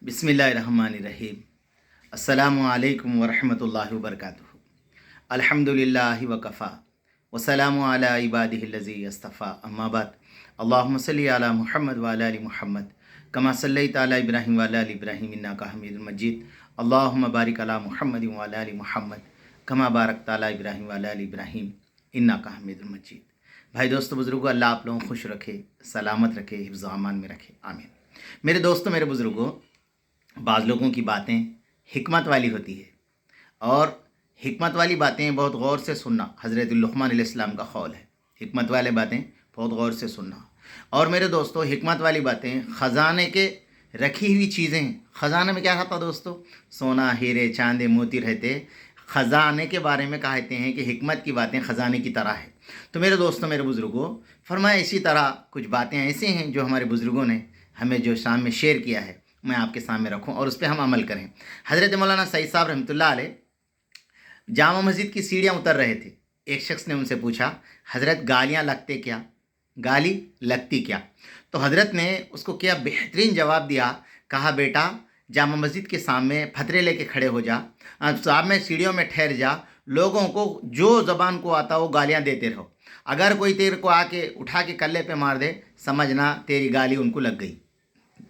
बिस्मिल्लाहिर्रहमानिर्रहीम। अस्सलामु अलैकुम वरहमतुल्लाहि वबरकातुहू। अल्हम्दुलिल्लाहि वकफ़ा वसलामु अला इबादिहिल्लज़ी यस्तफ़ा अम्मा बाद। अल्लाहुम्मा सल्लि अला मुहम्मद व अला आलि मुहम्मद कमा सल्लैता अला इब्राहीम व अला आलि इब्राहीम इन्नका हमीदुम मजीद। अल्लाहुम्मा बारिक अला मुहम्मद व अला आलि मुहम्मद कमा बारकता अला इब्राहीम व अला आलि इब्राहीम इन्नका हमीदुम मजीद। भाई दोस्तों बुज़ुर्गों, अल्लाह आप लोगों को खुश रखे, सलामत रखे, हिफ्ज़ व अमान में रखे, आमीन। मेरे दोस्तों, मेरे बुज़ुर्गों, बाज़ लोगों की बातें हिकमत वाली होती है और हिकमत वाली बातें बहुत गौर से सुनना हज़रत लुक़मान अलैहिस्सलाम का क़ौल है। हिकमत वाली बातें बहुत गौर से सुनना। और मेरे दोस्तों, हिकमत वाली बातें ख़जाने के रखी हुई चीज़ें हैं। ख़जाने में क्या रहता दोस्तों? सोना, हीरे, चांदी, मोती रहते। ख़जाने के बारे में कहते हैं कि हिकमत की बातें ख़जाने की तरह है। तो मेरे दोस्तों, मेरे बुज़ुर्गों, फरमाया इसी तरह कुछ बातें ऐसी हैं जो हमारे बुज़ुर्गों ने हमें जो सामने शेयर किया है, मैं आपके सामने रखूं और उस पर हम अमल करें। हज़रत मौलाना सईद साहब रहमतुल्लाह अलैह जामा मस्जिद की सीढ़ियाँ उतर रहे थे। एक शख्स ने उनसे पूछा, हज़रत गालियाँ लगते क्या? गाली लगती क्या? तो हज़रत ने उसको क्या बेहतरीन जवाब दिया। कहा, बेटा जामा मस्जिद के सामने फतरे लेके खड़े हो जा, सामने सीढ़ियों में ठहर जा, लोगों को जो ज़बान को आता वो गालियाँ देते रहो। अगर कोई तेरे को आके उठा के कल्ले पे मार दे, समझना तेरी गाली उनको लग गई।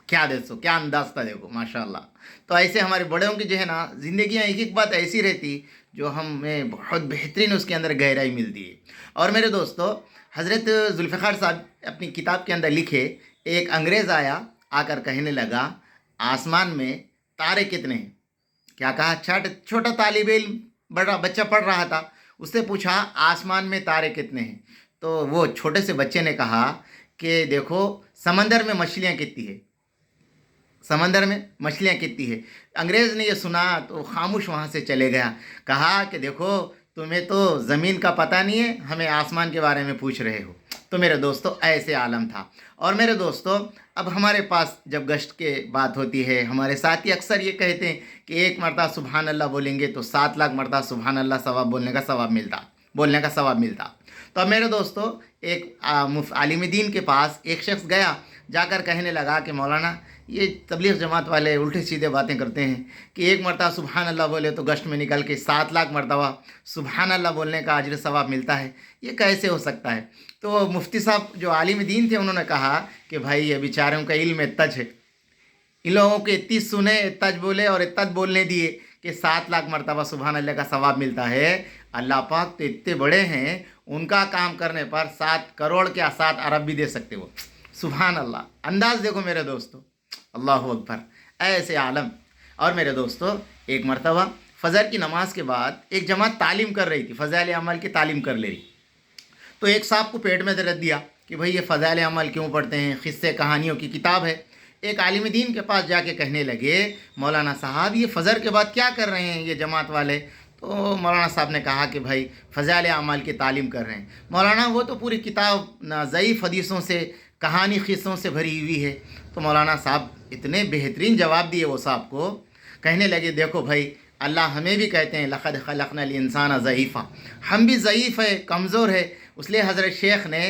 क्या दोस्तों, क्या अंदाज था, देखो माशाल्लाह। तो ऐसे हमारे बड़ों की जो है ना ज़िंदगी में एक एक बात ऐसी रहती जो हमें बहुत बेहतरीन उसके अंदर गहराई मिलती है। और मेरे दोस्तों, हज़रत जुल्फ़िकार साहब अपनी किताब के अंदर लिखे, एक अंग्रेज़ आया, आकर कहने लगा, आसमान में तारे कितने हैं? क्या कहा? छोटा तालिब इल्म, बड़ा बच्चा पढ़ रहा था, उससे पूछा आसमान में तारे कितने हैं? तो वो छोटे से बच्चे ने कहा कि देखो समंदर में मछलियाँ कितनी है, समंदर में मछलियाँ कितनी है। अंग्रेज़ ने ये सुना तो खामोश वहाँ से चले गया। कहा कि देखो तुम्हें तो ज़मीन का पता नहीं है, हमें आसमान के बारे में पूछ रहे हो। तो मेरे दोस्तों, ऐसे आलम था। और मेरे दोस्तों, अब हमारे पास जब गश्त के बात होती है, हमारे साथी अक्सर ये कहते हैं कि एक मरतबा सुबहान अल्लाह बोलेंगे तो 7 लाख मरतबा सुबहान अल्लाह सवाब बोलने का सवाब मिलता। तो अब मेरे दोस्तों, एक आलिम दीन के पास एक शख्स गया, जाकर कहने लगा कि मौलाना, ये तबलीग जमात वाले उल्टे सीधे बातें करते हैं कि एक मरतबा सुबहान अल्लाह बोले तो गश्त में निकल के 7 लाख मरतबा सुबहान अल्लाह बोलने का अजर सवाब मिलता है, ये कैसे हो सकता है? तो मुफ्ती साहब जो आलिम दीन थे, उन्होंने कहा कि भाई ये बेचारों का इल्म इत्तज है, इन लोगों के इतनी सुने, इत्तज बोले और इत्तज बोलने दिए कि 7 लाख मरतबा सुबहान अल्लाह का सवाब मिलता है। अल्लाह पाक तो इतने बड़े हैं, उनका काम करने पर 7 करोड़ क्या 7 अरब भी दे सकते हो। सुबहान अल्लाह, अंदाज़ देखो मेरे दोस्तों, अल्लाहु अकबर, ऐसे आलम। और मेरे दोस्तों, एक मरतबा फ़जर की नमाज के बाद एक जमात तालीम कर रही थी, फ़ज़ाइल अमल की तालीम कर ले रही। तो एक साहब को पेट में दर्द दिया कि भाई ये फ़ज़ाइल अमल क्यों पढ़ते हैं, क़िस्से कहानियों की किताब है। एक आलिम दीन के पास जाके कहने लगे, मौलाना साहब ये फ़जर के बाद क्या कर रहे हैं ये जमात वाले? तो मौलाना साहब ने कहा कि भाई फ़ज़ाइल अमल की तालीम कर रहे हैं। मौलाना वो तो पूरी किताब ज़ईफ़ हदीसों से, कहानी क़िस्सों से भरी हुई है। तो मौलाना साहब इतने बेहतरीन जवाब दिए वो साहब को, कहने लगे, देखो भाई अल्लाह हमें भी कहते हैं लक़द ख़लक़नल इंसान ज़ईफ़ा, हम भी ज़ईफ़ है, कमज़ोर है, इसलिए हज़रत शेख ने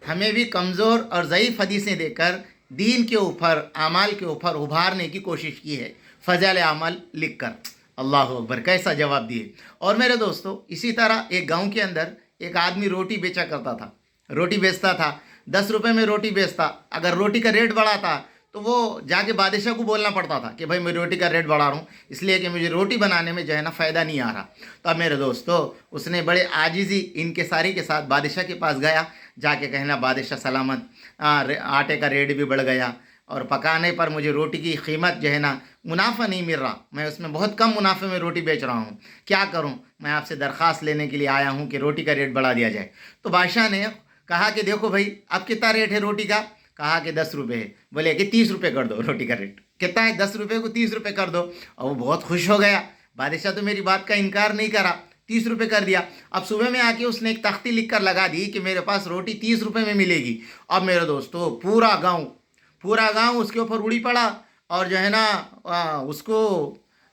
हमें भी कमज़ोर और ज़ईफ़ हदीसें देकर दीन के ऊपर, आमाल के ऊपर उभारने की कोशिश की है, फ़ज़ाइल अमल लिख कर। अल्लाह अकबर, कैसा जवाब दिए। और मेरे दोस्तों, इसी तरह एक गांव के अंदर एक आदमी रोटी बेचा करता था, रोटी बेचता था, 10 रुपये में रोटी बेचता। अगर रोटी का रेट बढ़ा था तो वो जाके बादशाह को बोलना पड़ता था कि भाई मैं रोटी का रेट बढ़ा रहा हूँ, इसलिए कि मुझे रोटी बनाने में जो है ना फ़ायदा नहीं आ रहा। तो अब मेरे दोस्तों, उसने बड़े आजिज़ी इनकिसारी के साथ बादशाह के पास गया, जाके कहना, बादशाह सलामत, आटे का रेट भी बढ़ गया और पकाने पर मुझे रोटी की कीमत जो है ना मुनाफा नहीं मिल रहा, मैं उसमें बहुत कम मुनाफे में रोटी बेच रहा हूँ, क्या करूँ? मैं आपसे दरख्वास्त लेने के लिए आया हूँ कि रोटी का रेट बढ़ा दिया जाए। तो बादशाह ने कहा कि देखो भाई, अब कितना रेट है रोटी का? कहा कि 10 रुपये है। बोले कि 30 रुपये कर दो, रोटी का रेट कितना है? 10 रुपये को 30 रुपये कर दो। और वो बहुत खुश हो गया, बादशाह तो मेरी बात का इनकार नहीं करा, 30 रुपये कर दिया। अब सुबह में आके उसने एक तख्ती लिख कर लगा दी कि मेरे पास रोटी 30 रुपये में मिलेगी। अब मेरे दोस्तों, पूरा गाँव उसके ऊपर उड़ी पड़ा और जो है ना उसको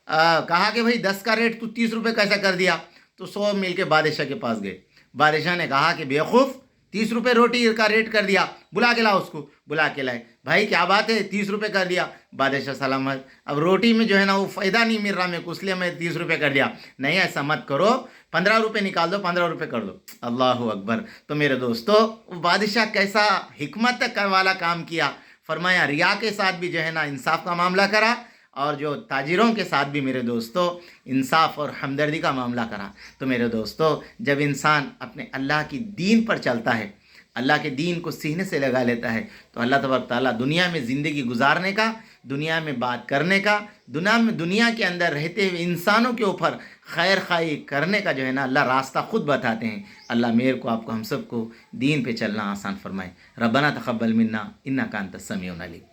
कहा कि भाई 10 का रेट तू 30 रुपये कैसा कर दिया? तो सब मिल के बादशाह के पास गए। बादशाह ने कहा कि बेवकूफ़, 30 روپے روٹی کا ریٹ کر دیا، بلا کے لاؤ اس کو، بلا کے لائے، بھائی کیا بات ہے 30 روپے کر دیا، بادشاہ سلامت، اب روٹی میں جو ہے نا وہ فائدہ نہیں مل رہا میرے کو، اس لیے میں 30 روپے کر دیا، نہیں ایسا مت کرو، 15 روپے نکال دو، 15 روپے کر دو، اللہ اکبر۔ تو میرے دوستو بادشاہ کیسا حکمت والا کام کیا، فرمایا ریا کے ساتھ بھی جو ہے نا انصاف کا معاملہ کرا، اور جو تاجروں کے ساتھ بھی میرے دوستو انصاف اور ہمدردی کا معاملہ کرا۔ تو میرے دوستو جب انسان اپنے اللہ کی دین پر چلتا ہے، اللہ کے دین کو سینے سے لگا لیتا ہے، تو اللہ تبارک تعالیٰ دنیا میں زندگی گزارنے کا، دنیا میں بات کرنے کا، دنیا کے اندر رہتے ہوئے انسانوں کے اوپر خیر خواہی کرنے کا جو ہے نا اللہ راستہ خود بتاتے ہیں۔ اللہ میرے کو، آپ کو، ہم سب کو دین پہ چلنا آسان فرمائے۔ ربنا تقبل منا انک انت السمیع العلیم۔